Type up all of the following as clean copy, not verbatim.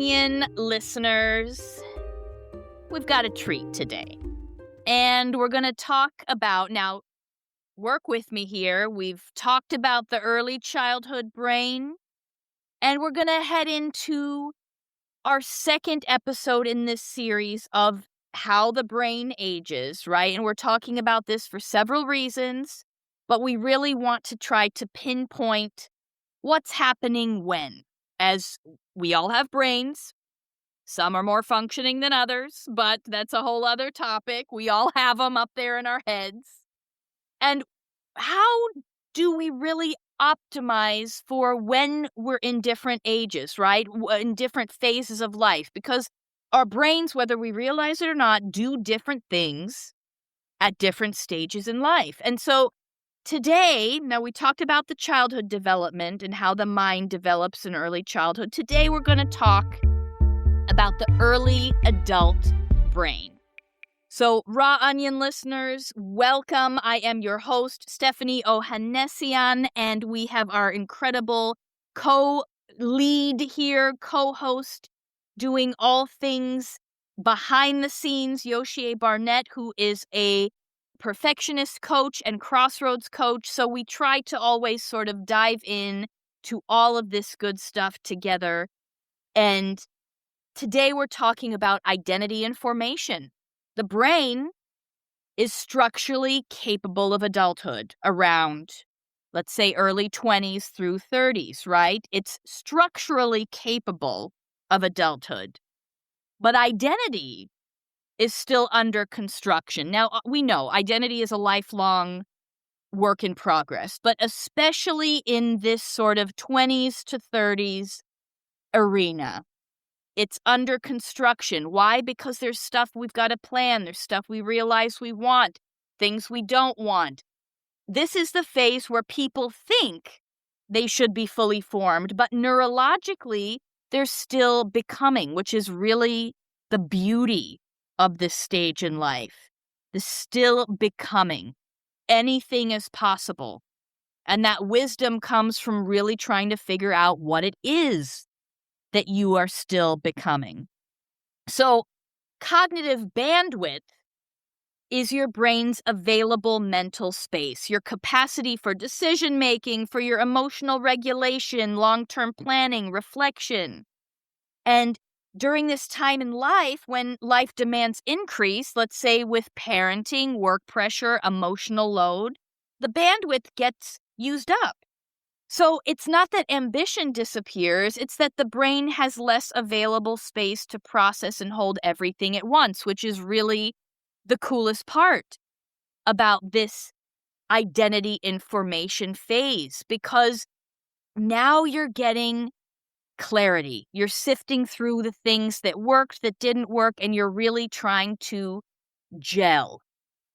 Onion listeners, we've got a treat today. And we're going to talk about, now, work with me here. We've talked about the early childhood brain, and we're going to head into our second episode in this series of how the brain ages, right? And we're talking about this for several reasons, but we really want to try to pinpoint what's happening when, as we all have brains. Some are more functioning than others, but that's a whole other topic. We all have them up there in our heads. And how do we really optimize for when we're in different ages, right? In different phases of life? Because our brains, whether we realize it or not, do different things at different stages in life. And so today, now we talked about the childhood development and how the mind develops in early childhood. Today, we're going to talk about the early adult brain. So, Raw Onion listeners, welcome. I am your host, Stephanie Ohanessian, and we have our incredible co-lead here, co-host, doing all things behind the scenes, Yoshie Barnett, who is a perfectionist coach and crossroads coach. So we try to always sort of dive in to all of this good stuff together. And today we're talking about identity and formation. The brain is structurally capable of adulthood around, let's say, early 20s through 30s, right? It's structurally capable of adulthood. But identity is still under construction. Now, we know identity is a lifelong work in progress, but especially in this sort of 20s to 30s arena, it's under construction. Why? Because there's stuff we've got to plan. There's stuff we realize we want, things we don't want. This is the phase where people think they should be fully formed, but neurologically, they're still becoming, which is really the beauty of this stage in life. The still becoming. Anything is possible. And that wisdom comes from really trying to figure out what it is that you are still becoming. So, cognitive bandwidth is your brain's available mental space, your capacity for decision making, for your emotional regulation, long-term planning, reflection. And during this time in life, when life demands increase, let's say with parenting, work pressure, emotional load, the bandwidth gets used up. So it's not that ambition disappears, it's that the brain has less available space to process and hold everything at once, which is really the coolest part about this identity information phase, because now you're getting clarity. You're sifting through the things that worked, that didn't work, and you're really trying to gel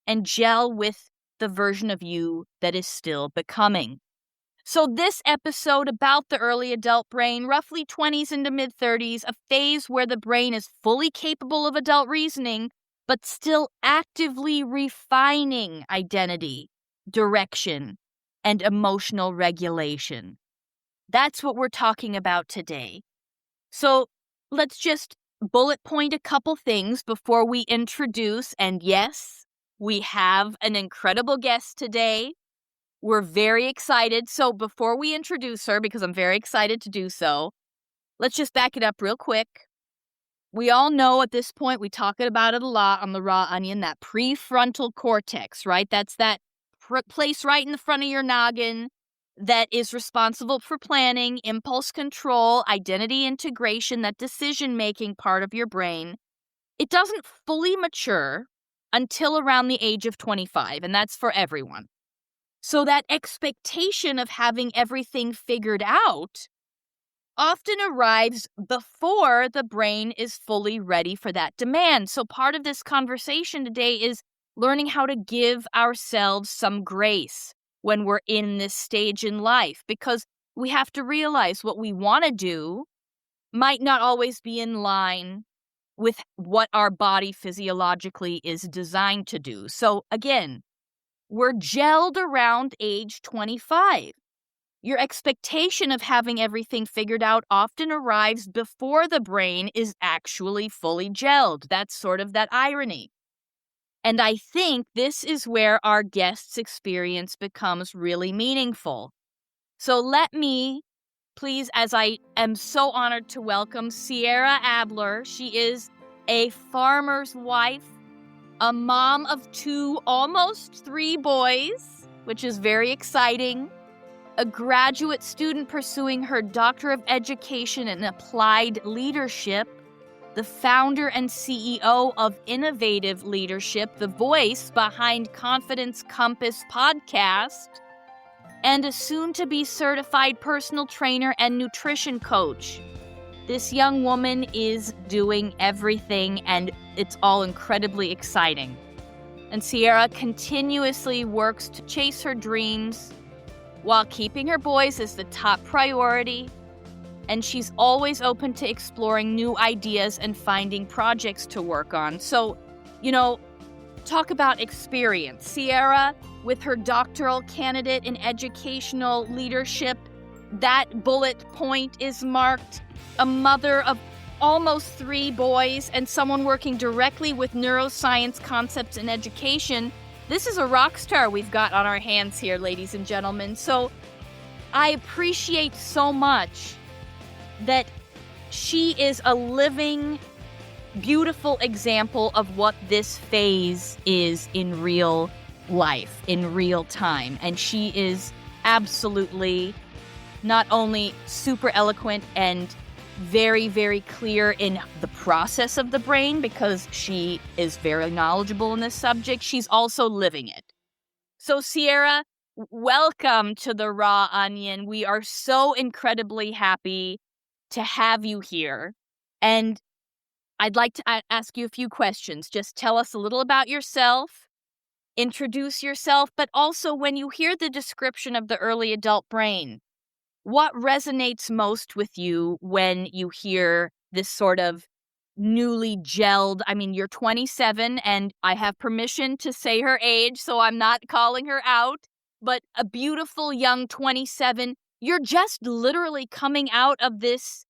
with the version of you that is still becoming. So this episode about the early adult brain, roughly 20s into mid-30s, a phase where the brain is fully capable of adult reasoning, but still actively refining identity, direction, and emotional regulation. That's what we're talking about today. So let's just bullet point a couple things before we introduce. And yes, we have an incredible guest today. We're very excited. So before we introduce her, because I'm very excited to do so, let's just back it up real quick. We all know at this point, we talk about it a lot on the Raw Onion, that prefrontal cortex, right? That's that place right in the front of your noggin that is responsible for planning, impulse control, identity integration, that decision-making part of your brain. It doesn't fully mature until around the age of 25, and that's for everyone. So that expectation of having everything figured out often arrives before the brain is fully ready for that demand. So part of this conversation today is learning how to give ourselves some grace when we're in this stage in life, because we have to realize what we want to do might not always be in line with what our body physiologically is designed to do. So again, we're gelled around age 25. Your expectation of having everything figured out often arrives before the brain is actually fully gelled. That's sort of that irony. And I think this is where our guest's experience becomes really meaningful. So let me, please, as I am so honored to welcome Sierra Abler. She is a farmer's wife, a mom of 2, almost 3 boys, which is very exciting, a graduate student pursuing her Doctor of Education in Applied Leadership, the founder and CEO of Innovative Leadership, the voice behind Confidence Compass podcast, and a soon-to-be certified personal trainer and nutrition coach. This young woman is doing everything, and it's all incredibly exciting. And Sierra continuously works to chase her dreams while keeping her boys as the top priority, and she's always open to exploring new ideas and finding projects to work on. So, talk about experience. Sierra, with her doctoral candidate in educational leadership, that bullet point is marked. A mother of almost 3 boys and someone working directly with neuroscience concepts in education. This is a rock star we've got on our hands here, ladies and gentlemen. So I appreciate so much that she is a living, beautiful example of what this phase is in real life, in real time. And she is absolutely not only super eloquent and very, very clear in the process of the brain, because she is very knowledgeable in this subject, she's also living it. So Sierra, welcome to the Raw Onion. We are so incredibly happy to have you here. And I'd like to ask you a few questions. Just tell us a little about yourself, introduce yourself, but also when you hear the description of the early adult brain, what resonates most with you when you hear this sort of newly gelled, you're 27 and I have permission to say her age, so I'm not calling her out, but a beautiful young 27, you're just literally coming out of this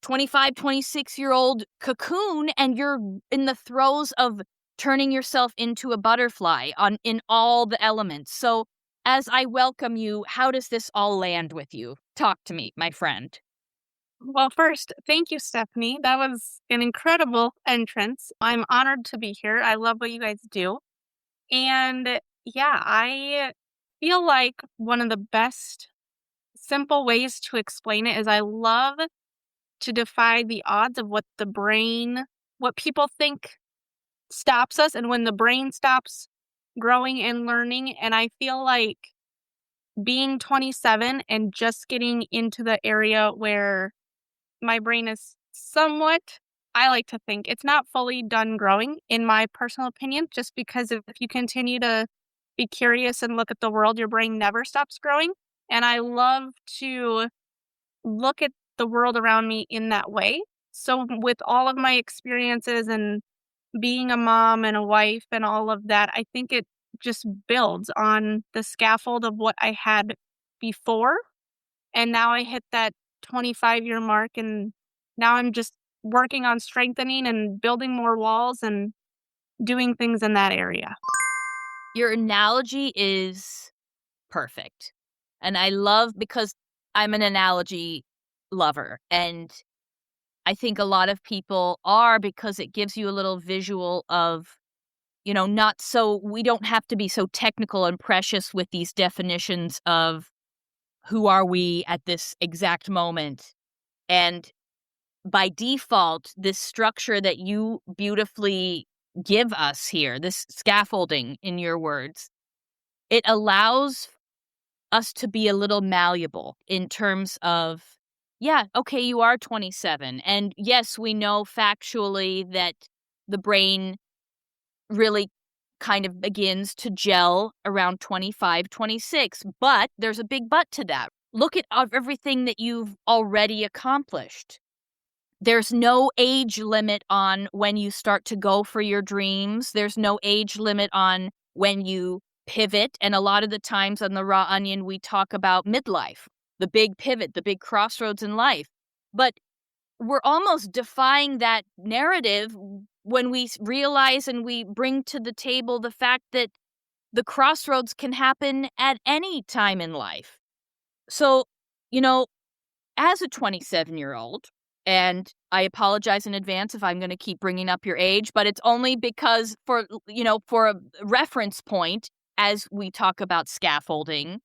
25, 26-year-old cocoon, and you're in the throes of turning yourself into a butterfly in all the elements. So as I welcome you, how does this all land with you? Talk to me, my friend. Well, first, thank you, Stephanie. That was an incredible entrance. I'm honored to be here. I love what you guys do. And yeah, I feel like one of the best simple ways to explain it is I love to defy the odds of what people think stops us, and when the brain stops growing and learning. And I feel like being 27 and just getting into the area where my brain is somewhat, I like to think, it's not fully done growing, in my personal opinion, just because if you continue to be curious and look at the world, your brain never stops growing. And I love to look at the world around me in that way. So with all of my experiences and being a mom and a wife and all of that, I think it just builds on the scaffold of what I had before. And now I hit that 25-year mark, and now I'm just working on strengthening and building more walls and doing things in that area. Your analogy is perfect. And I love, because I'm an analogy lover, and I think a lot of people are, because it gives you a little visual of, we don't have to be so technical and precious with these definitions of who are we at this exact moment. And by default, this structure that you beautifully give us here, this scaffolding in your words, it allows us to be a little malleable in terms of, yeah, okay, you are 27. And yes, we know factually that the brain really kind of begins to gel around 25, 26. But there's a big but to that. Look at everything that you've already accomplished. There's no age limit on when you start to go for your dreams. There's no age limit on when you pivot. And a lot of the times on the Raw Onion, we talk about midlife. the big pivot, the big crossroads in life. But we're almost defying that narrative when we realize and we bring to the table the fact that the crossroads can happen at any time in life. So, you know, as a 27-year-old, and I apologize in advance if I'm going to keep bringing up your age, but it's only because for a reference point, as we talk about scaffolding,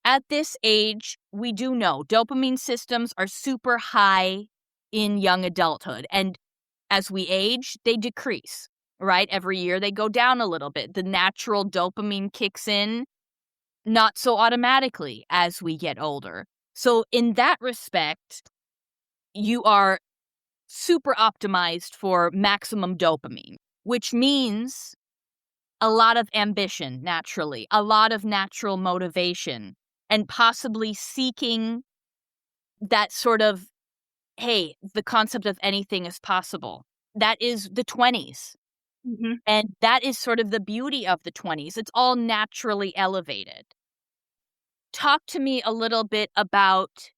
at this age, we do know dopamine systems are super high in young adulthood. And as we age, they decrease, right? Every year they go down a little bit. The natural dopamine kicks in not so automatically as we get older. So in that respect, you are super optimized for maximum dopamine, which means a lot of ambition naturally, a lot of natural motivation, and possibly seeking that sort of, hey, the concept of anything is possible. That is the 20s. Mhm. And that is sort of the beauty of the 20s. It's all naturally elevated. Talk to me a little bit about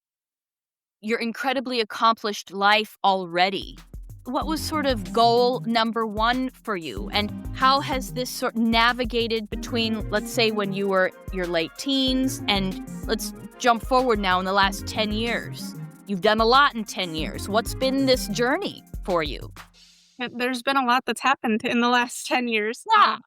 your incredibly accomplished life already. What was sort of goal number one for you? And how has this sort of navigated between, let's say, when you were your late teens, and let's jump forward now in the last 10 years? You've done a lot in 10 years. What's been this journey for you? There's been a lot that's happened in the last 10 years. Yeah.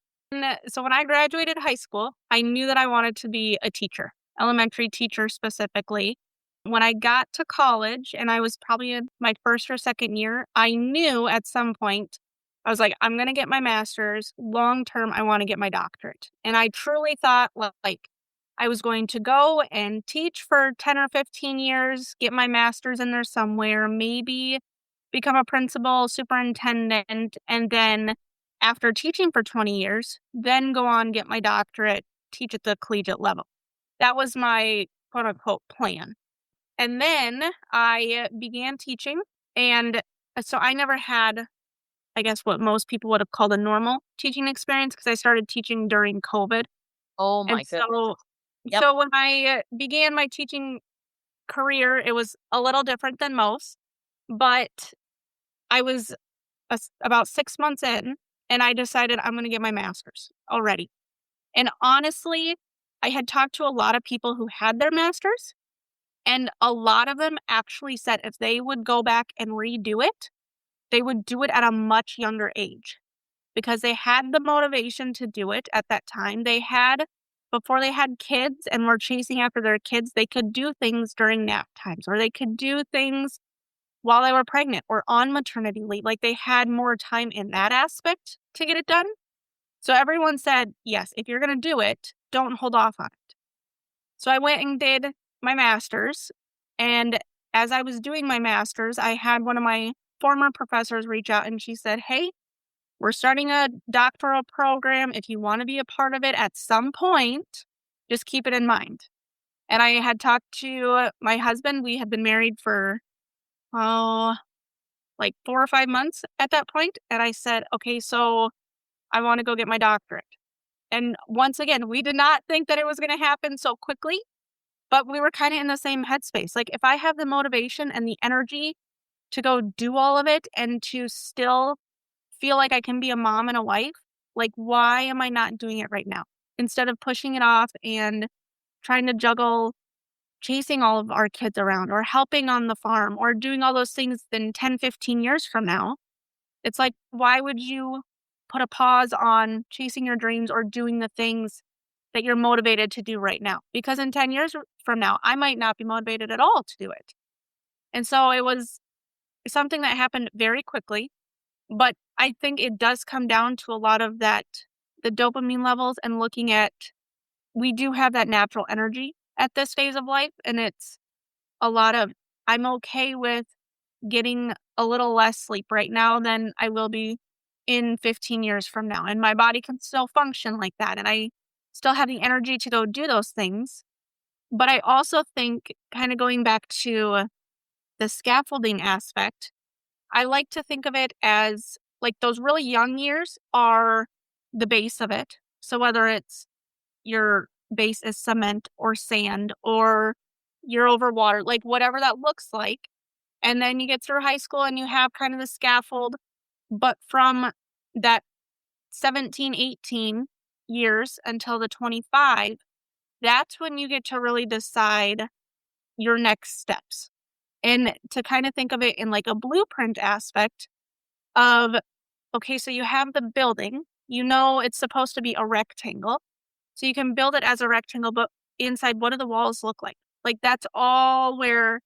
So when I graduated high school, I knew that I wanted to be a teacher, elementary teacher specifically. When I got to college and I was probably in my first or second year, I knew at some point, I was like, I'm going to get my master's. Long term, I want to get my doctorate. And I truly thought like I was going to go and teach for 10 or 15 years, get my master's in there somewhere, maybe become a principal, superintendent, and then after teaching for 20 years, then go on, get my doctorate, teach at the collegiate level. That was my quote unquote plan. And then I began teaching. And so I never had, I guess, what most people would have called a normal teaching experience because I started teaching during COVID. Oh And my goodness. so, Yep. so when I began my teaching career, it was a little different than most, but I was about 6 months in and I decided I'm going to get my master's already. And honestly, I had talked to a lot of people who had their master's, and a lot of them actually said if they would go back and redo it, they would do it at a much younger age because they had the motivation to do it at that time. Before they had kids and were chasing after their kids, they could do things during nap times or they could do things while they were pregnant or on maternity leave. Like they had more time in that aspect to get it done. So everyone said, yes, if you're going to do it, don't hold off on it. So I went and did my master's. And as I was doing my master's, I had one of my former professors reach out and she said, hey, we're starting a doctoral program. If you want to be a part of it at some point, just keep it in mind. And I had talked to my husband. We had been married for, like 4 or 5 months at that point. And I said, okay, so I want to go get my doctorate. And once again, we did not think that it was going to happen so quickly, but we were kind of in the same headspace. Like if I have the motivation and the energy to go do all of it and to still feel like I can be a mom and a wife, like why am I not doing it right now? Instead of pushing it off and trying to juggle chasing all of our kids around or helping on the farm or doing all those things in 10, 15 years from now. It's like, why would you put a pause on chasing your dreams or doing the things that you're motivated to do right now? Because in 10 years from now, I might not be motivated at all to do it. And so it was something that happened very quickly. But I think it does come down to a lot of that, the dopamine levels and looking at, we do have that natural energy at this phase of life. And it's a lot of, I'm okay with getting a little less sleep right now than I will be in 15 years from now. And my body can still function like that. And I still have the energy to go do those things. But I also think, kind of going back to the scaffolding aspect, I like to think of it as like those really young years are the base of it. So whether it's your base is cement or sand or you're over water, like whatever that looks like. And then you get through high school and you have kind of the scaffold. But from that 17, 18 years until the 25, that's when you get to really decide your next steps. And to kind of think of it in like a blueprint aspect of, okay, so you have the building, it's supposed to be a rectangle. So you can build it as a rectangle, but inside, what do the walls look like? Like that's all where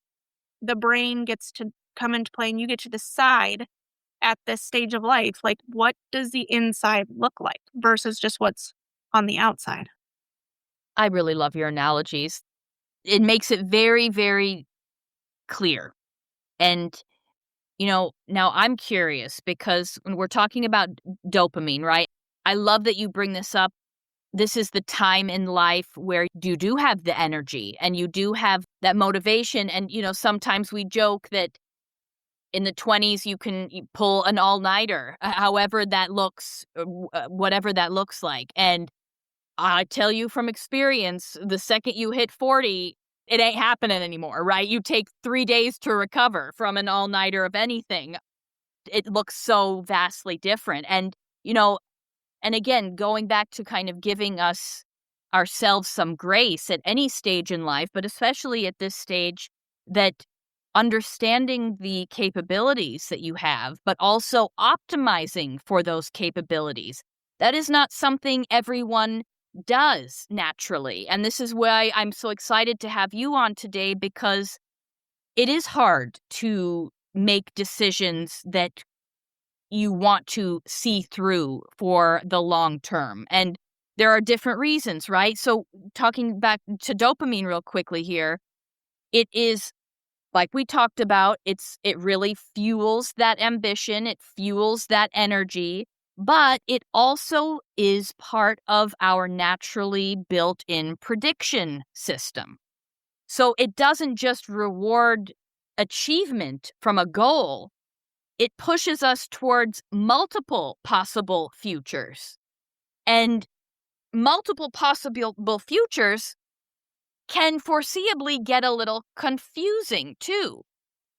the brain gets to come into play, and you get to decide at this stage of life, like what does the inside look like versus just what's on the outside. I really love your analogies. It makes it very, very clear. And, now I'm curious because when we're talking about dopamine, right? I love that you bring this up. This is the time in life where you do have the energy and you do have that motivation. And, sometimes we joke that in the 20s, you pull an all-nighter, however that looks, whatever that looks like. And I tell you from experience, the second you hit 40, it ain't happening anymore, right? You take 3 days to recover from an all-nighter of anything. It looks so vastly different. And again, going back to kind of giving ourselves some grace at any stage in life, but especially at this stage, that understanding the capabilities that you have, but also optimizing for those capabilities. That is not something everyone does naturally. And this is why I'm so excited to have you on today, because it is hard to make decisions that you want to see through for the long term. And there are different reasons, right? So, talking back to dopamine real quickly here, it is like we talked about, it really fuels that ambition, it fuels that energy, but it also is part of our naturally built-in prediction system. So it doesn't just reward achievement from a goal, it pushes us towards multiple possible futures. And multiple possible futures can foreseeably get a little confusing too.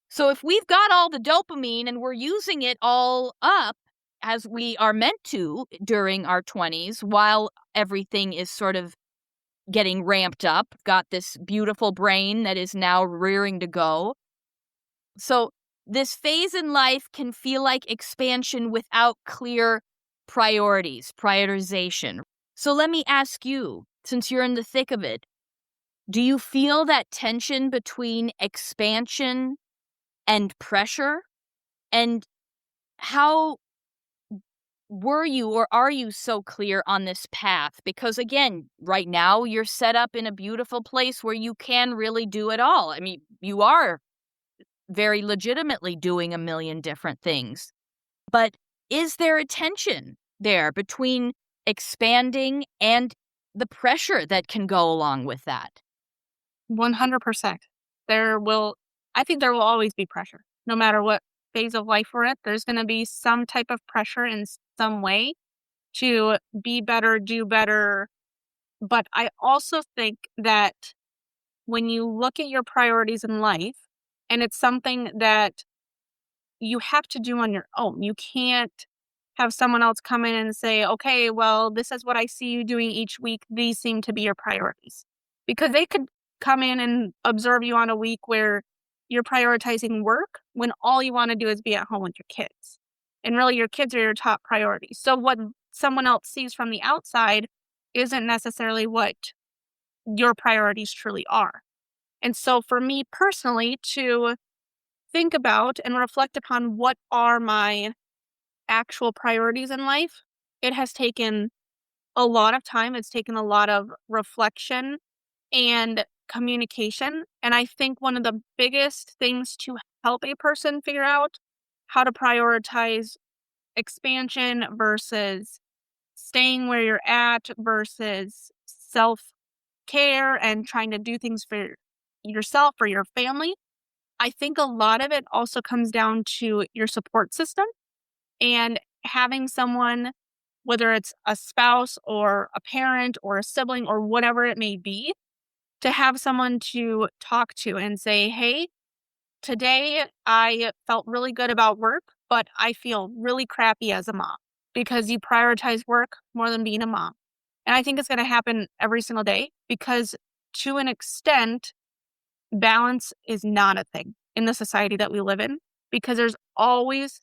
So if we've got all the dopamine and we're using it all up as we are meant to during our 20s, while everything is sort of getting ramped up, got this beautiful brain that is now rearing to go. So this phase in life can feel like expansion without clear priorities, prioritization. So let me ask you, since you're in the thick of it, do you feel that tension between expansion and pressure? And how were you or are you so clear on this path? Because again, right now you're set up in a beautiful place where you can really do it all. I mean, you are very legitimately doing a million different things. But is there a tension there between expanding and the pressure that can go along with that? 100%. I think there will always be pressure. No matter what phase of life we're at, there's going to be some type of pressure in some way to be better, do better. But I also think that when you look at your priorities in life, and it's something that you have to do on your own, you can't have someone else come in and say, okay, well, this is what I see you doing each week. These seem to be your priorities. Because they could come in and observe you on a week where you're prioritizing work when all you want to do is be at home with your kids. And really, your kids are your top priority. So, what someone else sees from the outside isn't necessarily what your priorities truly are. And so, for me personally, to think about and reflect upon what are my actual priorities in life, it has taken a lot of time. It's taken a lot of reflection and communication. And I think one of the biggest things to help a person figure out how to prioritize expansion versus staying where you're at versus self care and trying to do things for yourself or your family. I think a lot of it also comes down to your support system and having someone, whether it's a spouse or a parent or a sibling or whatever it may be, to have someone to talk to and say, hey, today I felt really good about work, but I feel really crappy as a mom because you prioritize work more than being a mom. And I think it's going to happen every single day because, to an extent, balance is not a thing in the society that we live in because there's always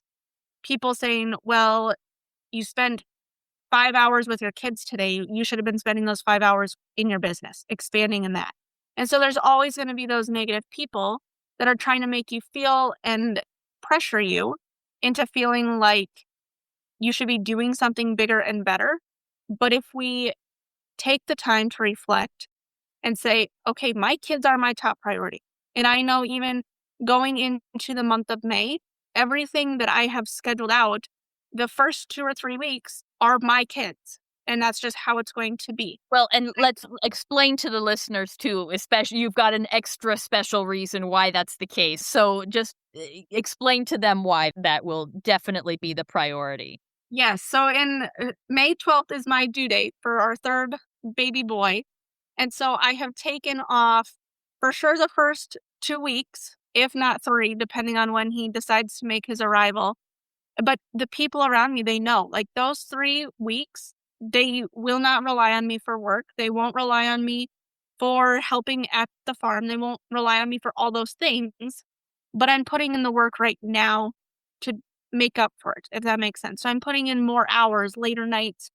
people saying, well, you spent 5 hours with your kids today. You should have been spending those 5 hours in your business, expanding in that. And so there's always going to be those negative people that are trying to make you feel and pressure you into feeling like you should be doing something bigger and better. But if we take the time to reflect and say, okay, my kids are my top priority. And I know even going into the month of May, everything that I have scheduled out, the first 2 or 3 weeks are my kids. And that's just how it's going to be. Well, and let's explain to the listeners too, especially you've got an extra special reason why that's the case. So just explain to them why that will definitely be the priority. Yes. So in May 12th is my due date for our third baby boy. And so I have taken off for sure the first 2 weeks, if not 3, depending on when he decides to make his arrival. But the people around me, they know, like those 3 weeks, they will not rely on me for work. They won't rely on me for helping at the farm. They won't rely on me for all those things. But I'm putting in the work right now to make up for it, if that makes sense. So I'm putting in more hours, later nights,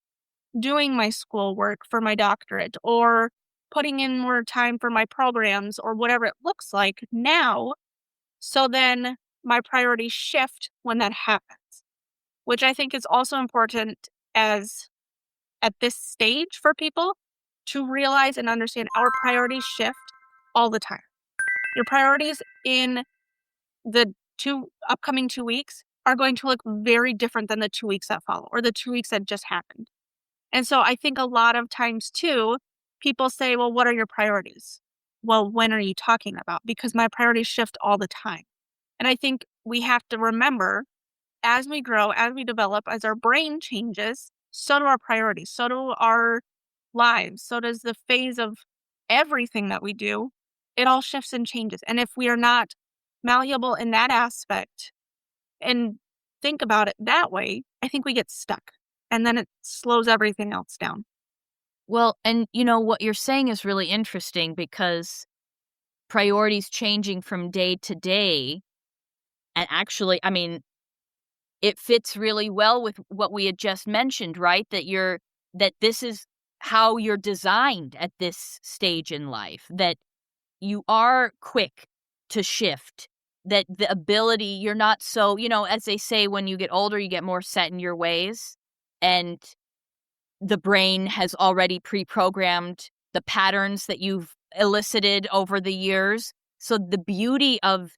doing my schoolwork for my doctorate or putting in more time for my programs or whatever it looks like now. So then my priorities shift when that happens, which I think is also important as at this stage for people to realize and understand our priorities shift all the time. Your priorities in the upcoming 2 weeks are going to look very different than the 2 weeks that follow or the 2 weeks that just happened. And so I think a lot of times too, people say, well, what are your priorities? Well, when are you talking about? Because my priorities shift all the time. And I think we have to remember as we grow, as we develop, as our brain changes, so do our priorities, so do our lives, so does the phase of everything that we do. It all shifts and changes. And if we are not malleable in that aspect and think about it that way, I think we get stuck and then it slows everything else down. Well, and what you're saying is really interesting because priorities changing from day to day. And actually, I mean, it fits really well with what we had just mentioned, right? That this is how you're designed at this stage in life, that you are quick to shift, that the ability, you're not so, as they say, when you get older, you get more set in your ways. And the brain has already pre-programmed the patterns that you've elicited over the years. So the beauty of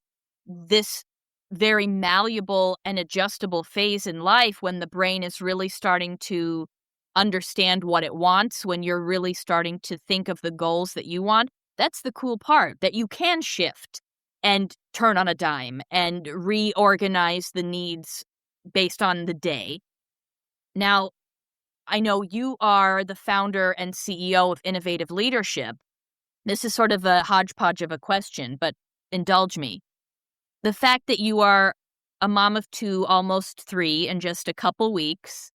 this very malleable and adjustable phase in life when the brain is really starting to understand what it wants, when you're really starting to think of the goals that you want, that's the cool part, that you can shift and turn on a dime and reorganize the needs based on the day. Now, I know you are the founder and CEO of Innovative Leadership. This is sort of a hodgepodge of a question, but indulge me. The fact that you are a mom of 2, almost 3 in just a couple weeks,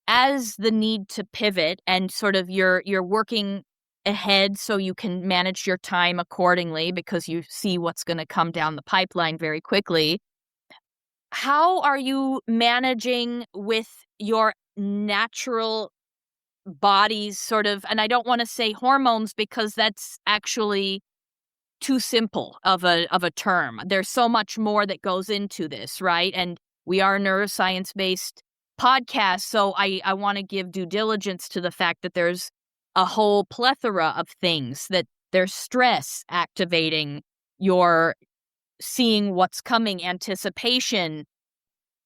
as the need to pivot and sort of you're working ahead so you can manage your time accordingly because you see what's going to come down the pipeline very quickly. How are you managing with your natural body's sort of, and I don't want to say hormones because that's actually too simple of a term. There's so much more that goes into this, right? And we are a neuroscience-based podcast, so I want to give due diligence to the fact that there's a whole plethora of things, that there's stress activating your seeing what's coming, anticipation,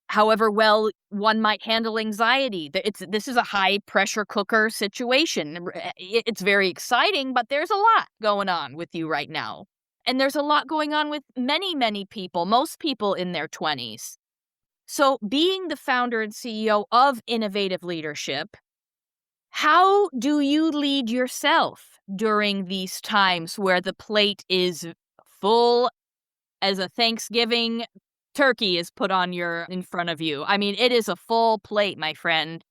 however well one might handle anxiety. This is a high pressure cooker situation. It's very exciting, but there's a lot going on with you right now. And there's a lot going on with many, many people, most people in their 20s. So being the founder and CEO of Innovative Leadership, How do you lead yourself during these times where the plate is full as a Thanksgiving turkey is put on your in front of you? I mean, it is a full plate, my friend.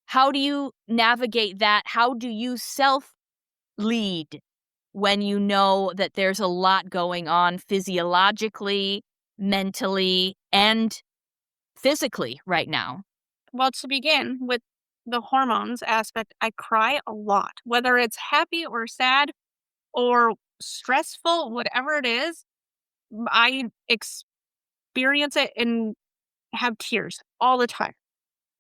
How do you navigate that? How do you self lead when you know that there's a lot going on physiologically, mentally, and physically right now? Well, to begin with the hormones aspect, I cry a lot, whether it's happy or sad or stressful, whatever it is, I experience it and have tears all the time.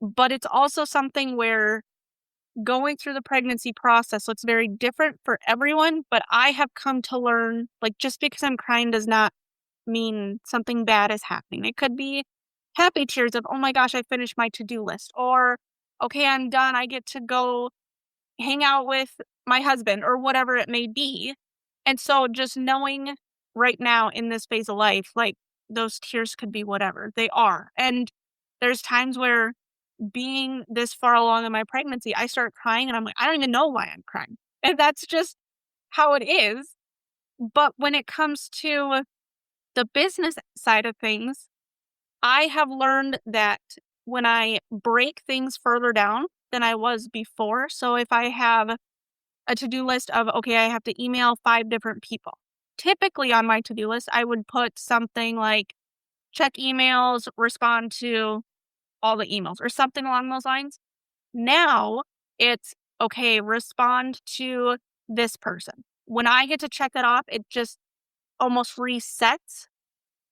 But it's also something where going through the pregnancy process looks very different for everyone, but I have come to learn, like, just because I'm crying does not mean something bad is happening. It could be happy tears of, "Oh my gosh, I finished my to-do list," or, "Okay, I'm done. I get to go hang out with my husband," or whatever it may be. And so just knowing right now in this phase of life, like, those tears could be whatever they are. And there's times where being this far along in my pregnancy, I start crying and I'm like, I don't even know why I'm crying. And that's just how it is. But when it comes to the business side of things, I have learned that when I break things further down than I was before, so if I have a to-do list of, okay, I have to email 5 different people. Typically on my to-do list, I would put something like check emails, respond to all the emails or something along those lines. Now it's okay, respond to this person. When I get to check that off, it just almost resets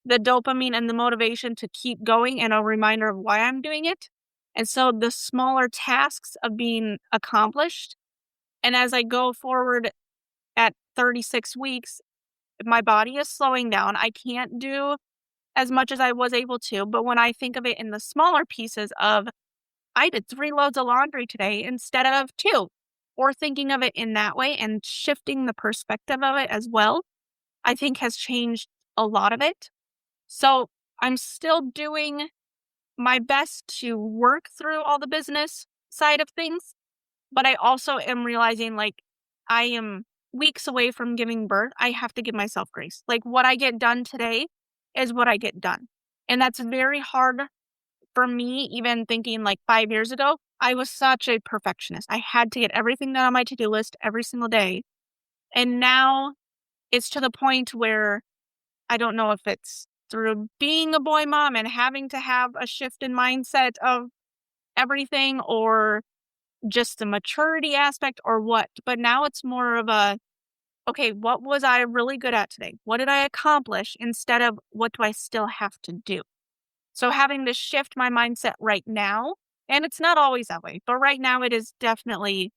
the dopamine and the motivation to keep going and a reminder of why I'm doing it. And so the smaller tasks of being accomplished. And as I go forward at 36 weeks, my body is slowing down. I can't do as much as I was able to. But when I think of it in the smaller pieces of, I did 3 loads of laundry today instead of 2, or thinking of it in that way and shifting the perspective of it as well, I think has changed a lot of it. So I'm still doing my best to work through all the business side of things, but I also am realizing, like, I am weeks away from giving birth. I have to give myself grace. Like, what I get done today is what I get done. And that's very hard for me, even thinking like 5 years ago. I was such a perfectionist. I had to get everything done on my to do list every single day. And now it's to the point where I don't know if it's through being a boy mom and having to have a shift in mindset of everything, or just the maturity aspect, or what. But now it's more of a, okay, what was I really good at today? What did I accomplish instead of what do I still have to do? So having to shift my mindset right now, and it's not always that way, but right now it is definitely,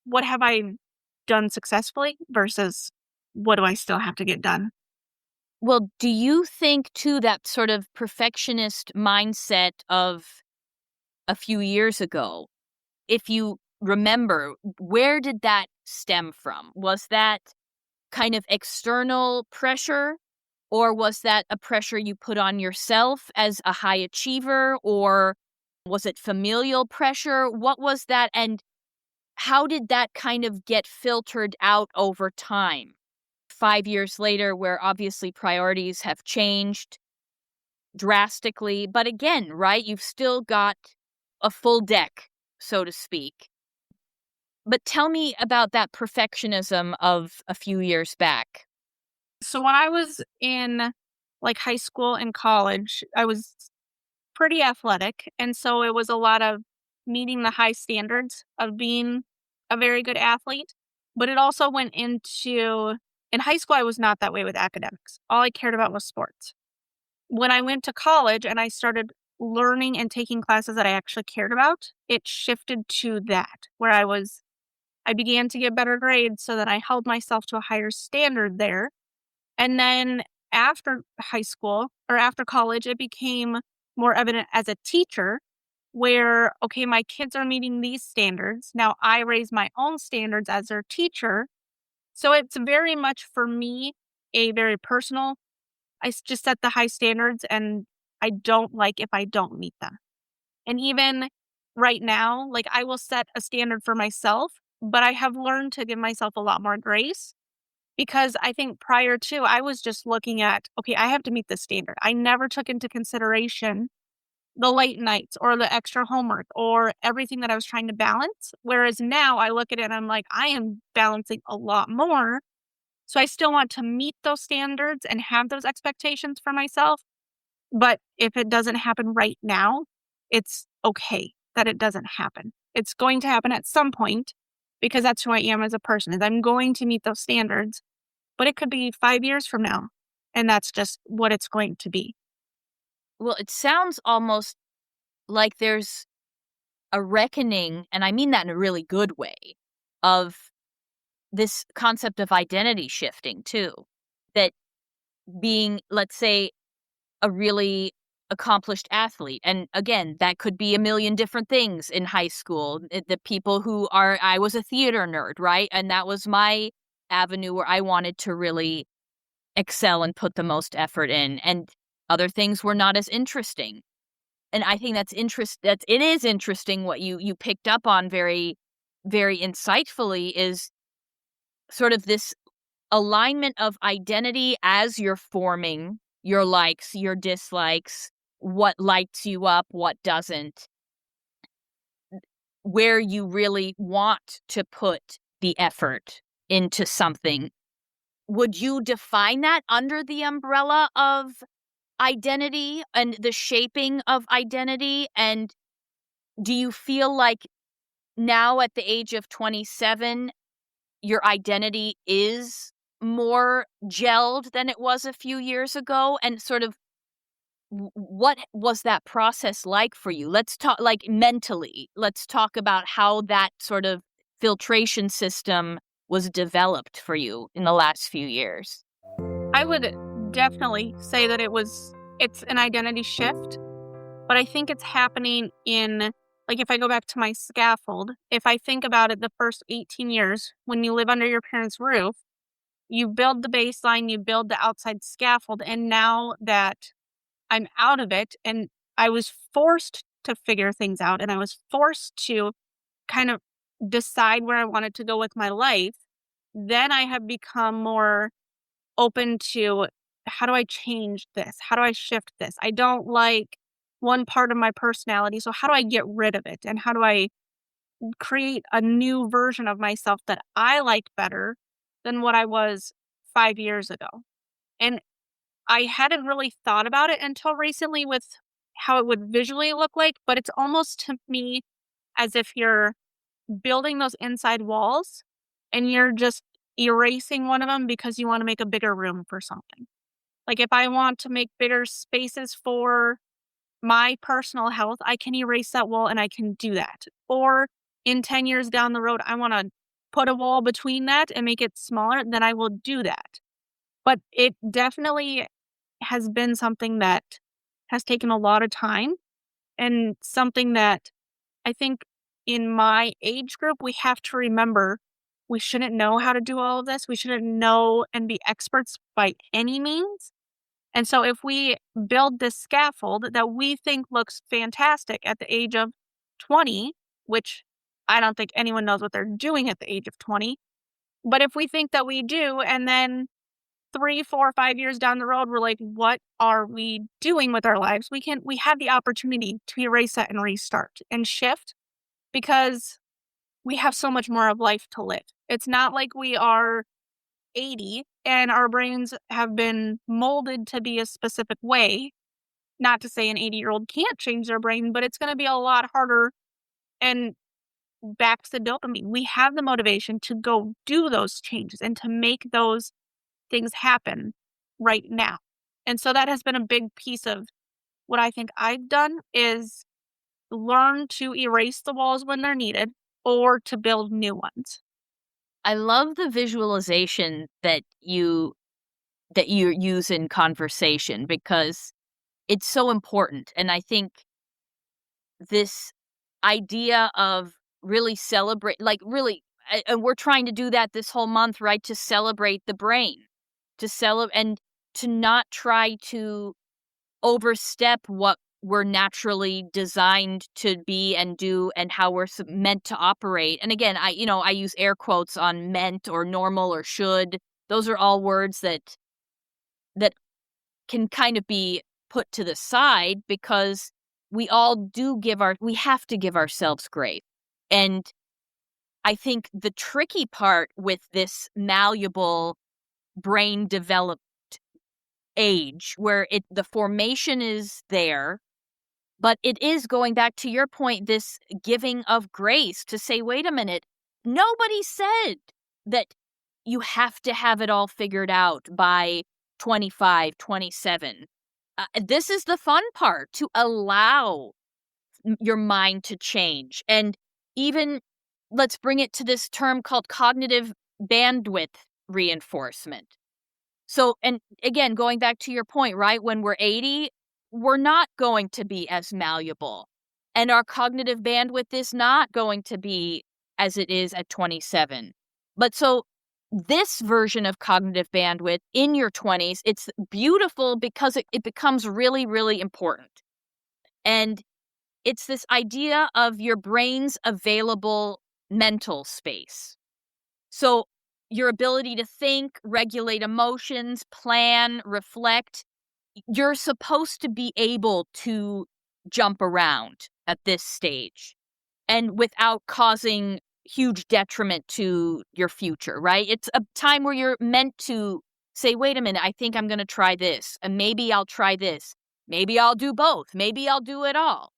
what have I done successfully versus what do I still have to get done? Well, do you think too that sort of perfectionist mindset of a few years ago, if you remember, where did that stem from? Was that kind of external pressure, or was that a pressure you put on yourself as a high achiever, or was it familial pressure? What was that, and how did that kind of get filtered out over time? 5 years later, where obviously priorities have changed drastically, but again, right, you've still got a full deck, so to speak. But tell me about that perfectionism of a few years back. So when I was in like high school and college, I was pretty athletic. And so it was a lot of meeting the high standards of being a very good athlete. But it also went into, in high school, I was not that way with academics. All I cared about was sports. When I went to college and I started learning and taking classes that I actually cared about, it shifted to that, where I began to get better grades so that I held myself to a higher standard there. And then after high school or after college, it became more evident as a teacher where, okay, my kids are meeting these standards. Now I raise my own standards as their teacher. So it's very much for me a very personal, just set the high standards and I don't like if I don't meet them. And even right now, like, I will set a standard for myself, but I have learned to give myself a lot more grace because I think prior to, I was just looking at, okay, I have to meet this standard. I never took into consideration the late nights or the extra homework or everything that I was trying to balance. Whereas now I look at it and I'm like, I am balancing a lot more. So I still want to meet those standards and have those expectations for myself. But if it doesn't happen right now, it's okay that it doesn't happen. It's going to happen at some point because that's who I am as a person. Is I'm going to meet those standards, but it could be 5 years from now, and that's just what it's going to be. Well, it sounds almost like there's a reckoning, and I mean that in a really good way, of this concept of identity shifting too. That being, let's say, a really accomplished athlete, and again, that could be a million different things in high school. The people who are, I was a theater nerd, right? And that was my avenue where I wanted to really excel and put the most effort in. And other things were not as interesting. And I think that it is interesting what you picked up on very, very insightfully, is sort of this alignment of identity as you're forming your likes, your dislikes, what lights you up, what doesn't, where you really want to put the effort into something. Would you define that under the umbrella of identity and the shaping of identity? And do you feel like now at the age of 27, your identity is more gelled than it was a few years ago? And sort of what was that process like for you? Let's talk, like, mentally. Let's talk about how that sort of filtration system was developed for you in the last few years. I would definitely say that it's an identity shift, but I think it's happening in, like, if I go back to my scaffold, if I think about it, the first 18 years when you live under your parents' roof, you build the baseline, you build the outside scaffold, and now that I'm out of it and I was forced to figure things out and I was forced to kind of decide where I wanted to go with my life, then I have become more open to, how do I change this? How do I shift this? I don't like one part of my personality. So how do I get rid of it? And how do I create a new version of myself that I like better than what I was 5 years ago? And I hadn't really thought about it until recently with how it would visually look like, but it's almost to me as if you're building those inside walls and you're just erasing one of them because you want to make a bigger room for something. Like, if I want to make bigger spaces for my personal health, I can erase that wall and I can do that. Or in 10 years down the road, I want to put a wall between that and make it smaller, then I will do that. But it definitely has been something that has taken a lot of time and something that I think in my age group, we have to remember we shouldn't know how to do all of this. We shouldn't know and be experts by any means. And so if we build this scaffold that we think looks fantastic at the age of 20, which I don't think anyone knows what they're doing at the age of 20, but if we think that we do, and then 3, 4, 5 years down the road, we're like, what are we doing with our lives? We have the opportunity to erase that and restart and shift because we have so much more of life to live. It's not like we are 80 and our brains have been molded to be a specific way. Not to say an 80-year-old can't change their brain, but it's going to be a lot harder. And back to dopamine, we have the motivation to go do those changes and to make those things happen right now. And so that has been a big piece of what I think I've done is learn to erase the walls when they're needed or to build new ones. I love the visualization that you use in conversation, because it's so important. And I think this idea of really celebrate, like, really, and we're trying to do that this whole month, right? To celebrate the brain, to celebrate, and to not try to overstep what we're naturally designed to be and do and how we're meant to operate. And again, I use air quotes on meant or normal or should. Those are all words that can kind of be put to the side because we have to give ourselves grace. And I think the tricky part with this malleable brain developed age where the formation is there, but it is going back to your point, this giving of grace to say, wait a minute, nobody said that you have to have it all figured out by 25, 27. This is the fun part, to allow your mind to change. And even let's bring it to this term called cognitive bandwidth reinforcement. So, and again, going back to your point, right? When we're 80, we're not going to be as malleable. And our cognitive bandwidth is not going to be as it is at 27. But so this version of cognitive bandwidth in your 20s, it's beautiful because it becomes really, really important. And it's this idea of your brain's available mental space. So your ability to think, regulate emotions, plan, reflect, you're supposed to be able to jump around at this stage and without causing huge detriment to your future, right? It's a time where you're meant to say, wait a minute, I think I'm going to try this, and maybe I'll try this. Maybe I'll do both. Maybe I'll do it all.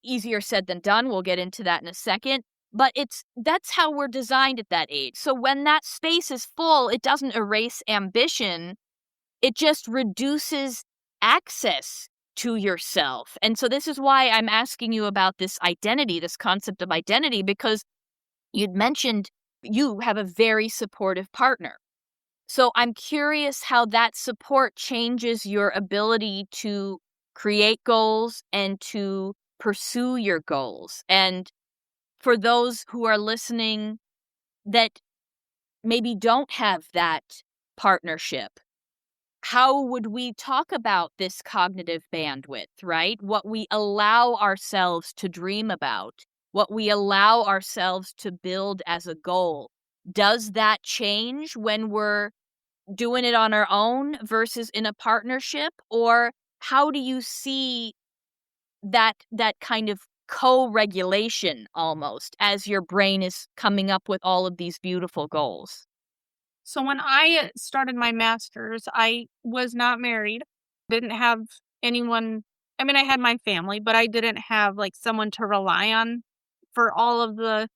Easier said than done. We'll get into that in a second. But that's how we're designed at that age. So when that space is full, it doesn't erase ambition. It just reduces access to yourself. And so this is why I'm asking you about this identity, this concept of identity, because you'd mentioned you have a very supportive partner. So I'm curious how that support changes your ability to create goals and to pursue your goals. And for those who are listening that maybe don't have that partnership, how would we talk about this cognitive bandwidth, right? What we allow ourselves to dream about, what we allow ourselves to build as a goal. Does that change when we're doing it on our own versus in a partnership? Or how do you see that kind of co-regulation almost as your brain is coming up with all of these beautiful goals? So when I started my master's, I was not married, didn't have anyone. I mean, I had my family, but I didn't have like someone to rely on for all of the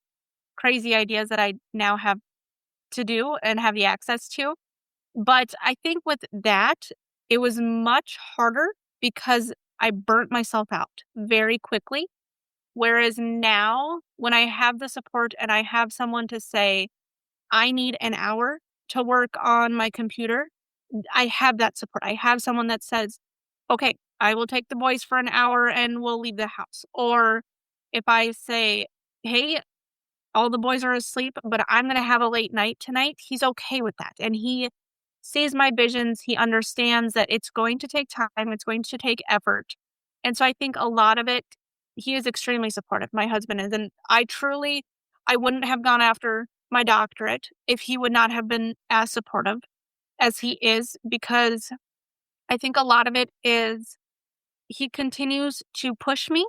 crazy ideas that I now have to do and have the access to. But I think with that, it was much harder because I burnt myself out very quickly. Whereas now, when I have the support and I have someone to say, I need an hour to work on my computer, I have that support. I have someone that says, okay, I will take the boys for an hour and we'll leave the house. Or if I say, hey, all the boys are asleep, but I'm going to have a late night tonight, he's okay with that. And he sees my visions. He understands that it's going to take time, it's going to take effort. And so I think a lot of it, he is extremely supportive. My husband is. And I wouldn't have gone after my doctorate if he would not have been as supportive as he is, because I think a lot of it is he continues to push me,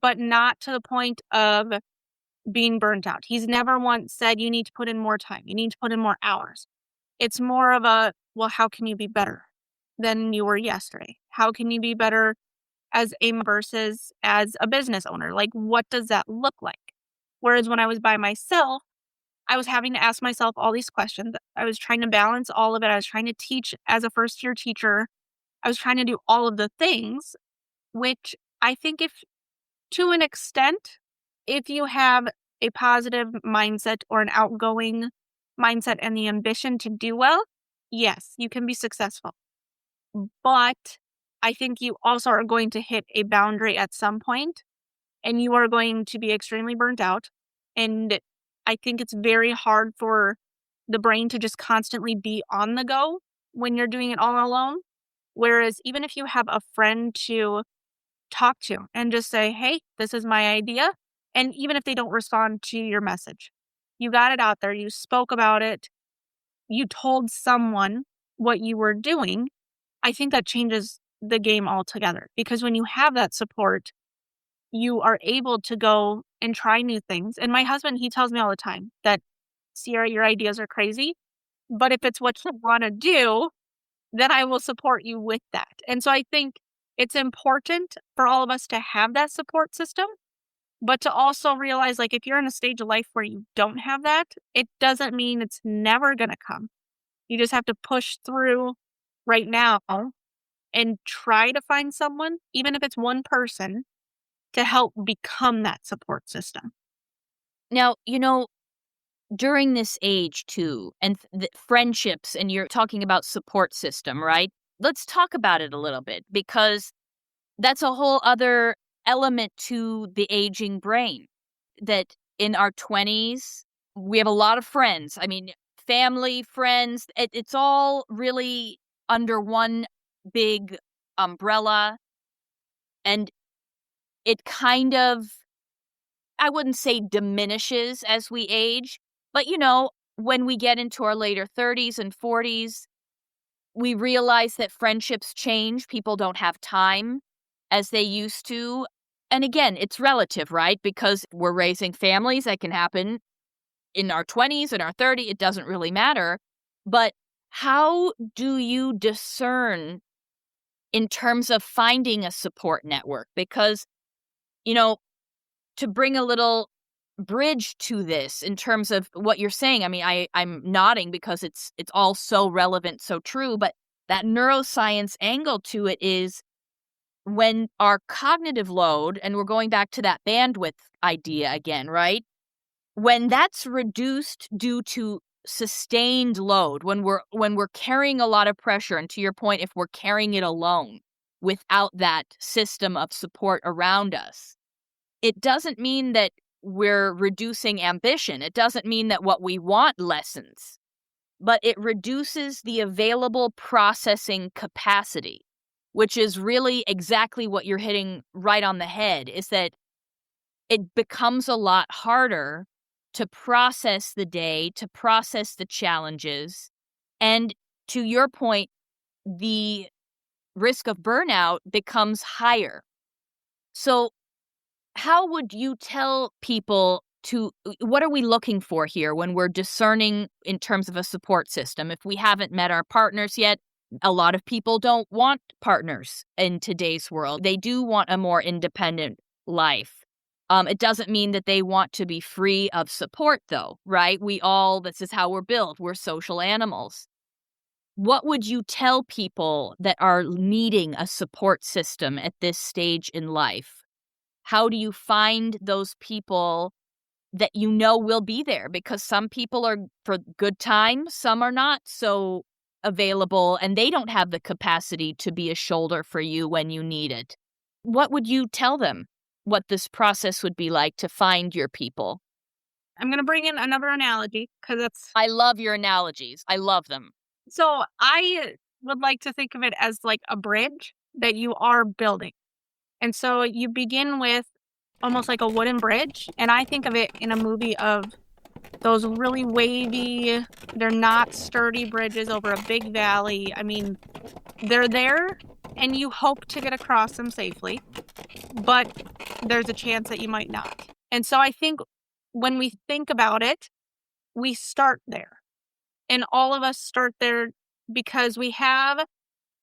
but not to the point of being burnt out. He's never once said, you need to put in more time, you need to put in more hours. It's more of a, well, how can you be better than you were yesterday? How can you be better as a versus as a business owner? Like, what does that look like? Whereas when I was by myself, I was having to ask myself all these questions. I was trying to balance all of it. I was trying to teach as a first year teacher. I was trying to do all of the things, which I think if to an extent, if you have a positive mindset or an outgoing mindset and the ambition to do well, yes, you can be successful. But I think you also are going to hit a boundary at some point and you are going to be extremely burnt out. And I think it's very hard for the brain to just constantly be on the go when you're doing it all alone. Whereas even if you have a friend to talk to and just say, hey, this is my idea. And even if they don't respond to your message, you got it out there, you spoke about it, you told someone what you were doing. I think that changes the game altogether because when you have that support, you are able to go and try new things. And my husband, he tells me all the time that, Sierra, your ideas are crazy, but if it's what you want to do, then I will support you with that. And so I think it's important for all of us to have that support system, but to also realize, like, if you're in a stage of life where you don't have that, it doesn't mean it's never going to come. You just have to push through right now and try to find someone, even if it's one person, to help become that support system. Now, during this age too, and the friendships, and you're talking about support system, right? Let's talk about it a little bit because that's a whole other element to the aging brain. That in our 20s, we have a lot of friends. I mean, family, friends, it's all really under one big umbrella. And it kind of, I wouldn't say diminishes as we age, but when we get into our later 30s and 40s, we realize that friendships change. People don't have time as they used to. And again, it's relative, right? Because we're raising families. That can happen in our 20s and our 30s. It doesn't really matter. But how do you discern in terms of finding a support network? Because, to bring a little bridge to this in terms of what you're saying, I mean, I'm nodding because it's all so relevant, so true, but that neuroscience angle to it is when our cognitive load, and we're going back to that bandwidth idea again, right? When that's reduced due to sustained load, when we're carrying a lot of pressure, and to your point, if we're carrying it alone without that system of support around us, it doesn't mean that we're reducing ambition. It doesn't mean that what we want lessens, but it reduces the available processing capacity, which is really exactly what you're hitting right on the head, is that it becomes a lot harder to process the day, to process the challenges. And to your point, the risk of burnout becomes higher. So how would you tell people what are we looking for here when we're discerning in terms of a support system? If we haven't met our partners yet, a lot of people don't want partners in today's world. They do want a more independent life. It doesn't mean that they want to be free of support, though, right? This is how we're built. We're social animals. What would you tell people that are needing a support system at this stage in life? How do you find those people that will be there? Because some people are for good times, some are not so available, and they don't have the capacity to be a shoulder for you when you need it. What would you tell them? What this process would be like to find your people? I'm going to bring in another analogy because I love your analogies. I love them. so I would like to think of it as like a bridge that you are building. And so you begin with almost like a wooden bridge. And I think of it in a movie of those really wavy, they're not sturdy bridges over a big valley. I mean, they're there and you hope to get across them safely, but there's a chance that you might not. And so I think when we think about it, we start there. And all of us start there because we have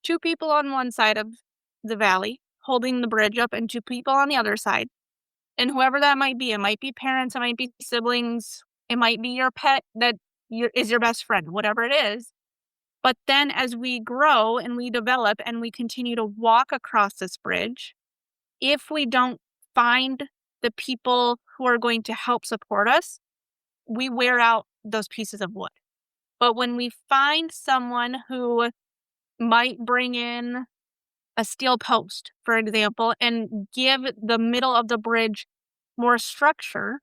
two people on one side of the valley holding the bridge up and two people on the other side. And whoever that might be, it might be parents, it might be siblings, it might be your pet that is your best friend, whatever it is. But then as we grow and we develop and we continue to walk across this bridge, if we don't find the people who are going to help support us, we wear out those pieces of wood. But when we find someone who might bring in a steel post, for example, and give the middle of the bridge more structure,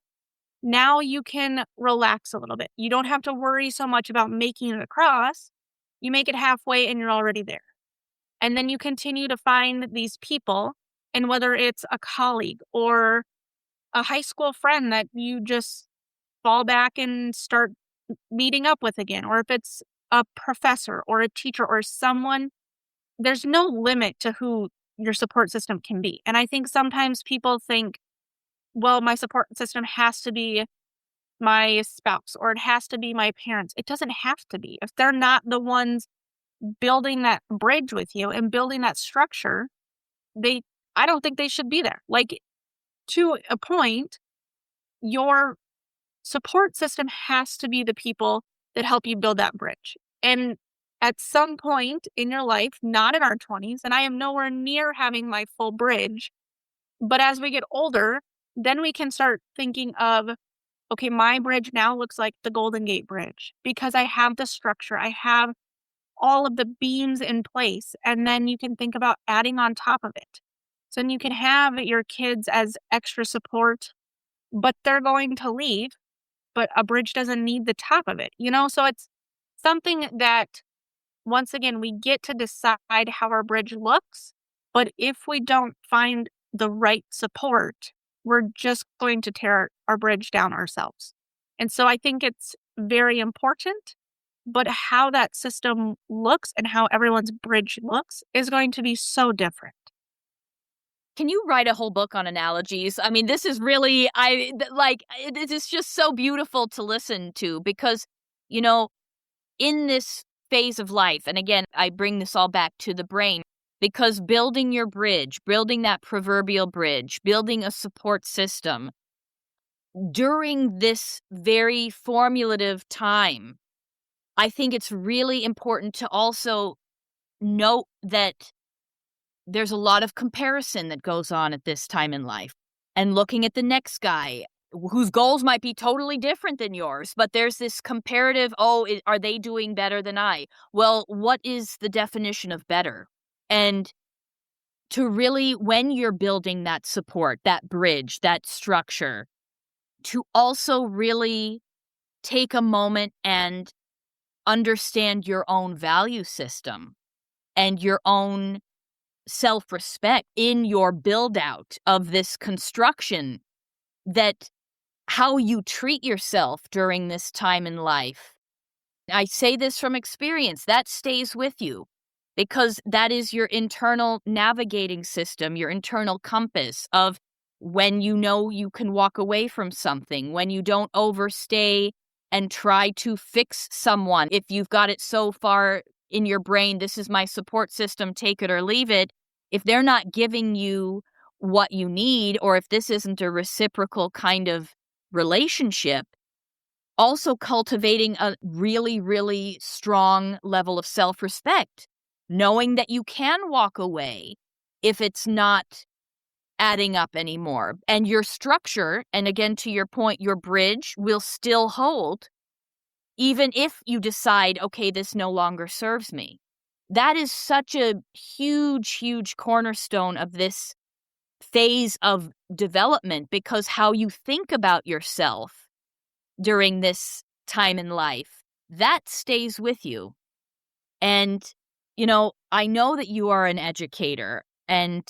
now you can relax a little bit. You don't have to worry so much about making it across. You make it halfway and you're already there. And then you continue to find these people And whether it's a colleague or a high school friend that you just fall back and start meeting up with again, or if it's a professor or a teacher or someone, there's no limit to who your support system can be. And I think sometimes people think, well, my support system has to be my spouse or it has to be my parents. It doesn't have to be. If they're not the ones building that bridge with you and building that structure, they I don't think they should be there. Like, to a point, your support system has to be the people that help you build that bridge. And at some point in your life, not in our 20s, and I am nowhere near having my full bridge, but as we get older, then we can start thinking of, okay, my bridge now looks like the Golden Gate Bridge because I have the structure, I have all of the beams in place, and then you can think about adding on top of it. So then you can have your kids as extra support, but they're going to leave, but a bridge doesn't need the top of it, you know? So it's something that, once again, we get to decide how our bridge looks, but if we don't find the right support, we're just going to tear our bridge down ourselves. And so I think it's very important, but how that system looks and how everyone's bridge looks is going to be so different. Can you write a whole book on analogies? I mean, this is really, it is just so beautiful to listen to because, you know, in this phase of life, and again, I bring this all back to the brain, because building your bridge, building that proverbial bridge, building a support system during this very formulative time, I think it's really important to also note that there's a lot of comparison that goes on at this time in life and looking at the next guy whose goals might be totally different than yours, but there's this comparative, are they doing better than I? Well, what is the definition of better? And to really, when you're building that support, that bridge, that structure, to also really take a moment and understand your own value system and your own self-respect in your build out of this construction, that how you treat yourself during this time in life. I say this from experience, that stays with you because that is your internal navigating system, your internal compass of when you know you can walk away from something, when you don't overstay and try to fix someone. If you've got it so far in your brain, this is my support system, take it or leave it. If they're not giving you what you need, or if this isn't a reciprocal kind of relationship, also cultivating a really, really strong level of self-respect, knowing that you can walk away if it's not adding up anymore. And your structure, and again, to your point, your bridge will still hold even if you decide, okay, this no longer serves me. That is such a huge, huge cornerstone of this phase of development, because how you think about yourself during this time in life, that stays with you. And, I know that you are an educator and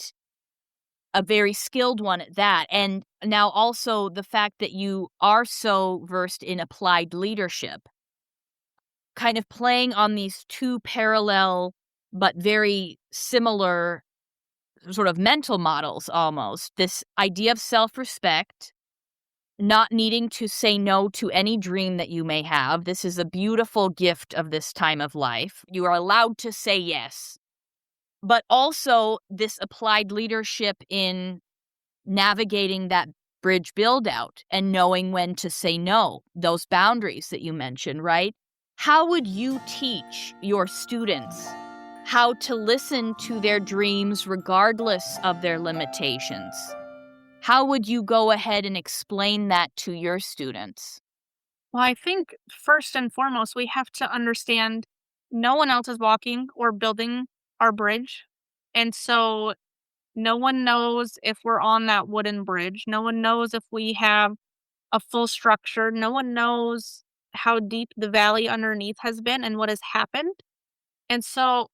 a very skilled one at that. And now also the fact that you are so versed in applied leadership, kind of playing on these two parallel but very similar sort of mental models almost. This idea of self-respect, not needing to say no to any dream that you may have. This is a beautiful gift of this time of life. You are allowed to say yes. But also this applied leadership in navigating that bridge build out and knowing when to say no, those boundaries that you mentioned, right? How would you teach your students how to listen to their dreams regardless of their limitations? How would you go ahead and explain that to your students? Well, I think first and foremost, we have to understand no one else is walking or building our bridge. And so no one knows if we're on that wooden bridge. No one knows if we have a full structure. No one knows how deep the valley underneath has been and what has happened. And so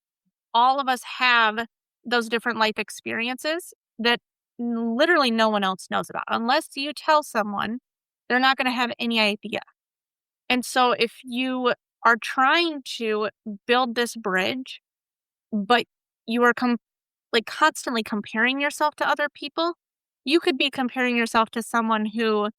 all of us have those different life experiences. that literally no one else knows about. Unless you tell someone, they're not going to have any idea. And so if you are trying to build this bridge, but you are like constantly comparing yourself to other people, you could be comparing yourself to someone who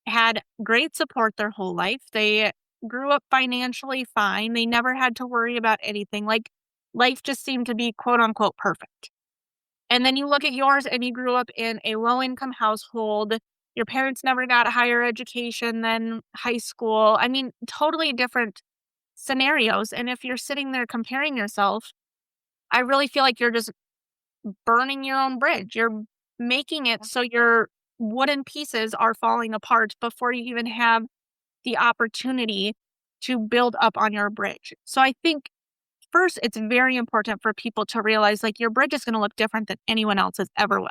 had great support their whole life. They grew up financially fine. They never had to worry about anything. Like life just seemed to be quote unquote perfect. And then you look at yours and you grew up in a low income household. Your parents never got a higher education than high school. I mean, totally different scenarios. And if you're sitting there comparing yourself, I really feel like you're just burning your own bridge. You're making it so your wooden pieces are falling apart before you even have the opportunity to build up on your bridge. So I think first, it's very important for people to realize like your bridge is going to look different than anyone else's ever will.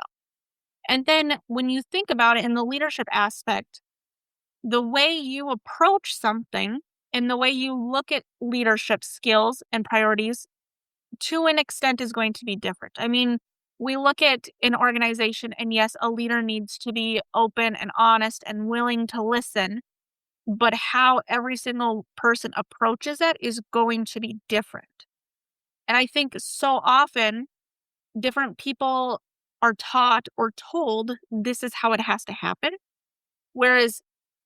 And then when you think about it in the leadership aspect, the way you approach something and the way you look at leadership skills and priorities to an extent is going to be different. I mean, we look at an organization and yes, a leader needs to be open and honest and willing to listen, but how every single person approaches it is going to be different. And I think so often different people are taught or told this is how it has to happen. Whereas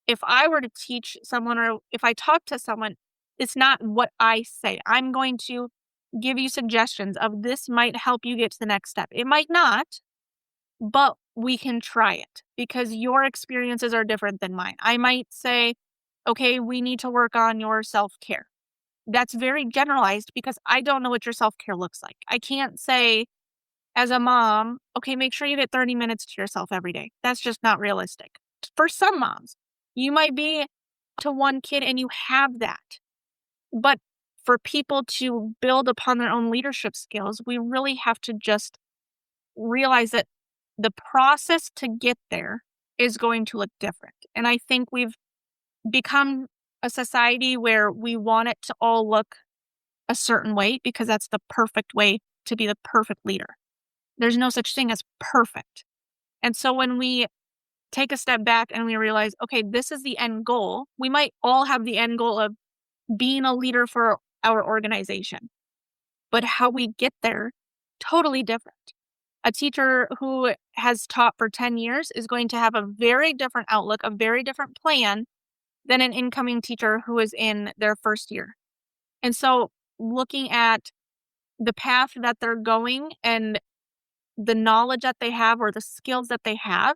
if I were to teach someone or if I talk to someone, it's not what I say. I'm going to give you suggestions of this might help you get to the next step. It might not, but we can try it because your experiences are different than mine. I might say, okay, we need to work on your self care. That's very generalized because I don't know what your self care looks like. I can't say, as a mom, okay, make sure you get 30 minutes to yourself every day. That's just not realistic. For some moms, you might be to one kid and you have that. But for people to build upon their own leadership skills, we really have to just realize that the process to get there is going to look different. And I think we've become a society where we want it to all look a certain way because that's the perfect way to be the perfect leader. There's no such thing as perfect. And so when we take a step back and we realize, okay, this is the end goal, we might all have the end goal of being a leader for our organization. But how we get there, totally different. A teacher who has taught for 10 years is going to have a very different outlook, a very different plan than an incoming teacher who is in their first year. And so looking at the path that they're going and the knowledge that they have or the skills that they have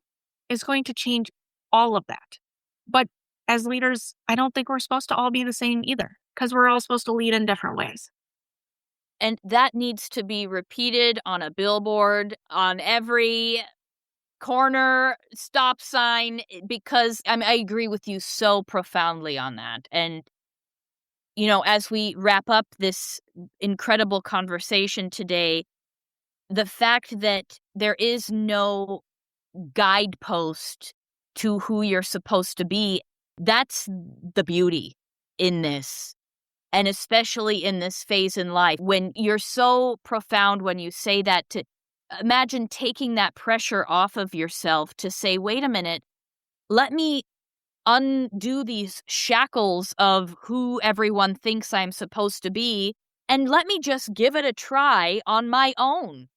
is going to change all of that. But as leaders, I don't think we're supposed to all be the same either because we're all supposed to lead in different ways. And that needs to be repeated on a billboard, on every corner, stop sign, because I agree with you so profoundly on that. And, as we wrap up this incredible conversation today, the fact that there is no guidepost to who you're supposed to be, that's the beauty in this. And especially in this phase in life, when you're so profound when you say that, to imagine taking that pressure off of yourself to say, wait a minute, let me undo these shackles of who everyone thinks I'm supposed to be, and let me just give it a try on my own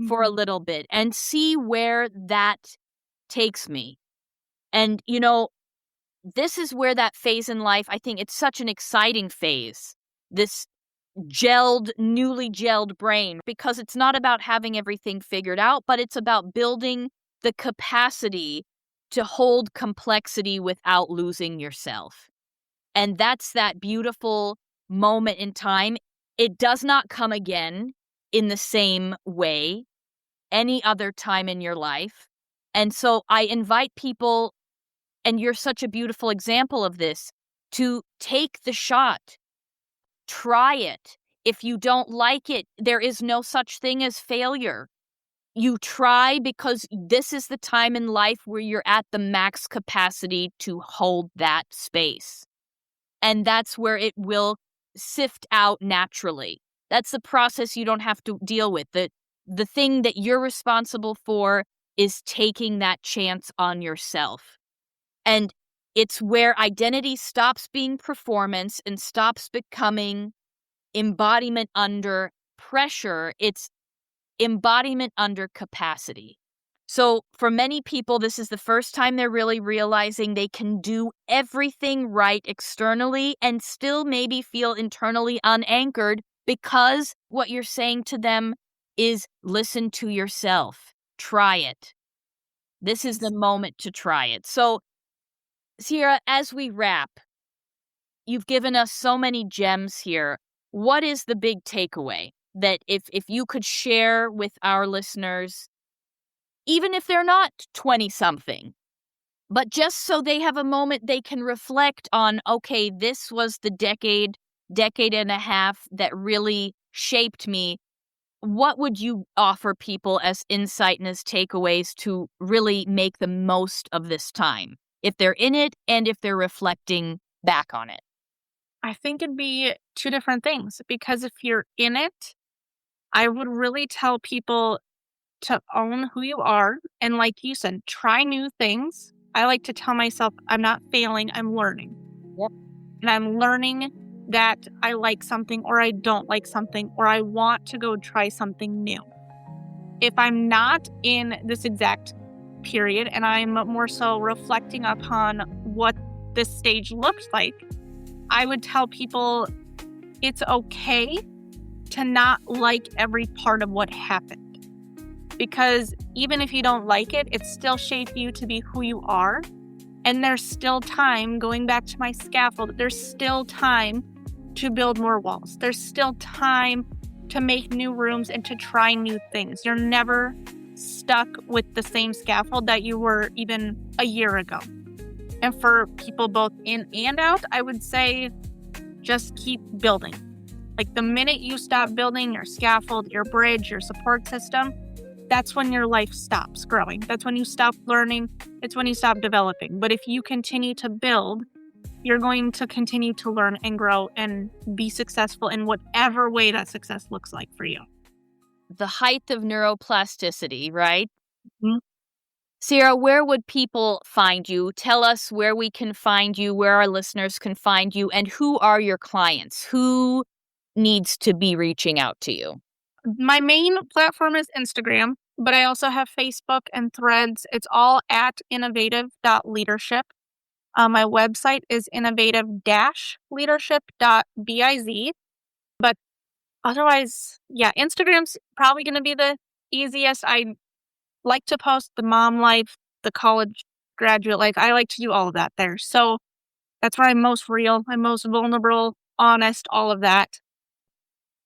for a little bit and see where that takes me. And, this is where that phase in life, I think it's such an exciting phase, this newly gelled brain, because it's not about having everything figured out, but it's about building the capacity to hold complexity without losing yourself. And that's that beautiful moment in time. It does not come again in the same way any other time in your life. And so I invite people, and you're such a beautiful example of this, to take the shot. Try it. If you don't like it, there is no such thing as failure. You try because this is the time in life where you're at the max capacity to hold that space. And that's where it will sift out naturally. That's the process you don't have to deal with. the thing that you're responsible for is taking that chance on yourself. And it's where identity stops being performance and stops becoming embodiment under pressure. It's embodiment under capacity. So for many people, this is the first time they're really realizing they can do everything right externally and still maybe feel internally unanchored because what you're saying to them is listen to yourself. Try it. This is the moment to try it. So, Sierra, as we wrap, you've given us so many gems here. What is the big takeaway that if you could share with our listeners, even if they're not 20-something, but just so they have a moment they can reflect on, okay, this was the decade and a half that really shaped me. What would you offer people as insight and as takeaways to really make the most of this time, if they're in it and if they're reflecting back on it? I think it'd be two different things, because if you're in it, I would really tell people to own who you are. And like you said, try new things. I like to tell myself I'm not failing, I'm learning. Yep. And I'm learning that I like something or I don't like something or I want to go try something new. If I'm not in this exact period and I'm more so reflecting upon what this stage looks like, I would tell people it's okay to not like every part of what happened. Because even if you don't like it, it still shaped you to be who you are. And there's still time, going back to my scaffold, there's still time to build more walls. There's still time to make new rooms and to try new things. You're never stuck with the same scaffold that you were even a year ago. And for people both in and out, I would say just keep building. Like the minute you stop building your scaffold, your bridge, your support system, that's when your life stops growing. That's when you stop learning. It's when you stop developing. But if you continue to build, you're going to continue to learn and grow and be successful in whatever way that success looks like for you. The height of neuroplasticity, right? Mhm. Sierra, where would people find you? Tell us where we can find you, where our listeners can find you, and who are your clients? Who needs to be reaching out to you? My main platform is Instagram, but I also have Facebook and Threads. It's all at innovative.leadership. My website is innovative-leadership.biz. But otherwise, yeah, Instagram's probably going to be the easiest. I like to post the mom life, the college graduate life. I like to do all of that there. So that's where I'm most real, I'm most vulnerable, honest, all of that.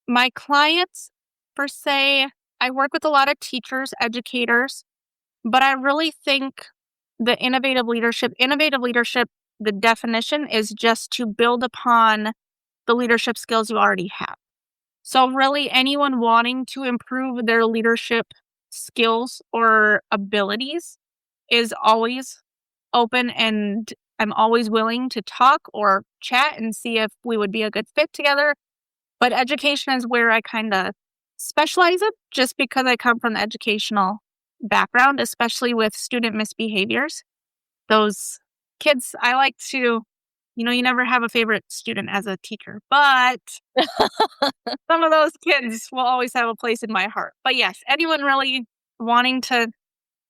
My clients, per se, I work with a lot of teachers, educators, but I really think the innovative leadership, the definition is just to build upon the leadership skills you already have. So really anyone wanting to improve their leadership skills or abilities is always open, and I'm always willing to talk or chat and see if we would be a good fit together. But education is where I kind of specialize it, just because I come from the educational background, especially with student misbehaviors. Those kids, I like to, you never have a favorite student as a teacher, but some of those kids will always have a place in my heart. But yes, anyone really wanting to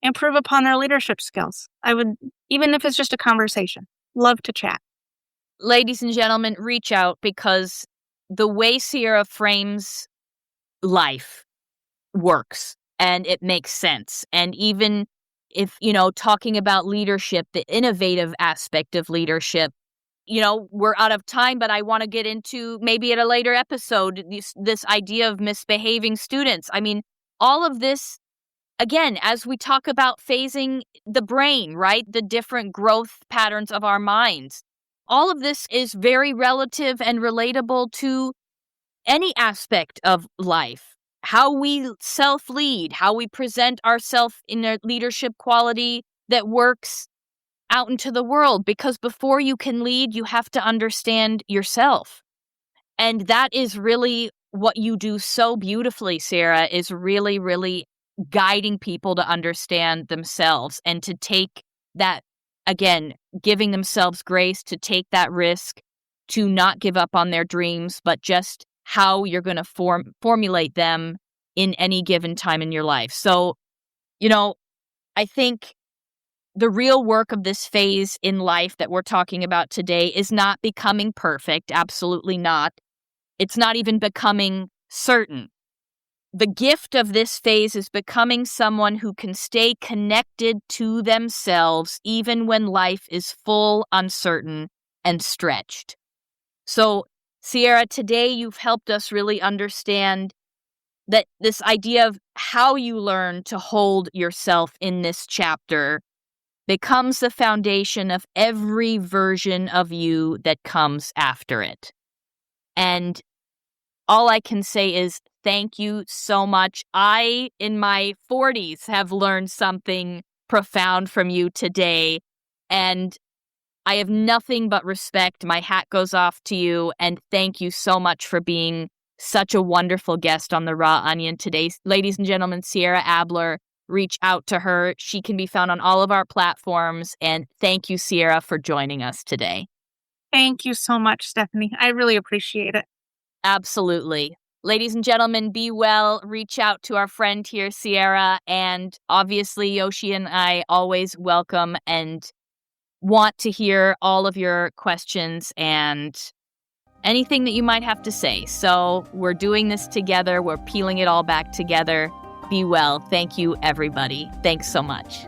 improve upon their leadership skills, I would, even if it's just a conversation, love to chat. Ladies and gentlemen, reach out, because the way Sierra frames life works and it makes sense. And even if, talking about leadership, the innovative aspect of leadership, we're out of time, but I want to get into maybe at a later episode, this idea of misbehaving students. I mean, all of this, again, as we talk about phasing the brain, right? The different growth patterns of our minds. All of this is very relative and relatable to any aspect of life. How we self-lead, how we present ourselves in a leadership quality that works out into the world. Because before you can lead, you have to understand yourself. And that is really what you do so beautifully, Sarah, is really, really guiding people to understand themselves and to take that, again, giving themselves grace to take that risk, to not give up on their dreams, but just how you're going to formulate them in any given time in your life. So, I think the real work of this phase in life that we're talking about today is not becoming perfect. Absolutely not. It's not even becoming certain. The gift of this phase is becoming someone who can stay connected to themselves even when life is full, uncertain, and stretched. So, Sierra, today you've helped us really understand that this idea of how you learn to hold yourself in this chapter becomes the foundation of every version of you that comes after it. And all I can say is thank you so much. I, in my 40s, have learned something profound from you today, and I have nothing but respect. My hat goes off to you, and thank you so much for being such a wonderful guest on The Raw Onion today. Ladies and gentlemen, Sierra Abler, reach out to her. She can be found on all of our platforms, and thank you, Sierra, for joining us today. Thank you so much, Stephanie. I really appreciate it. Absolutely. Ladies and gentlemen, be well. Reach out to our friend here, Sierra, and obviously Yoshi and I always welcome and want to hear all of your questions and anything that you might have to say. So we're doing this together. We're peeling it all back together. Be well. Thank you, everybody. Thanks so much.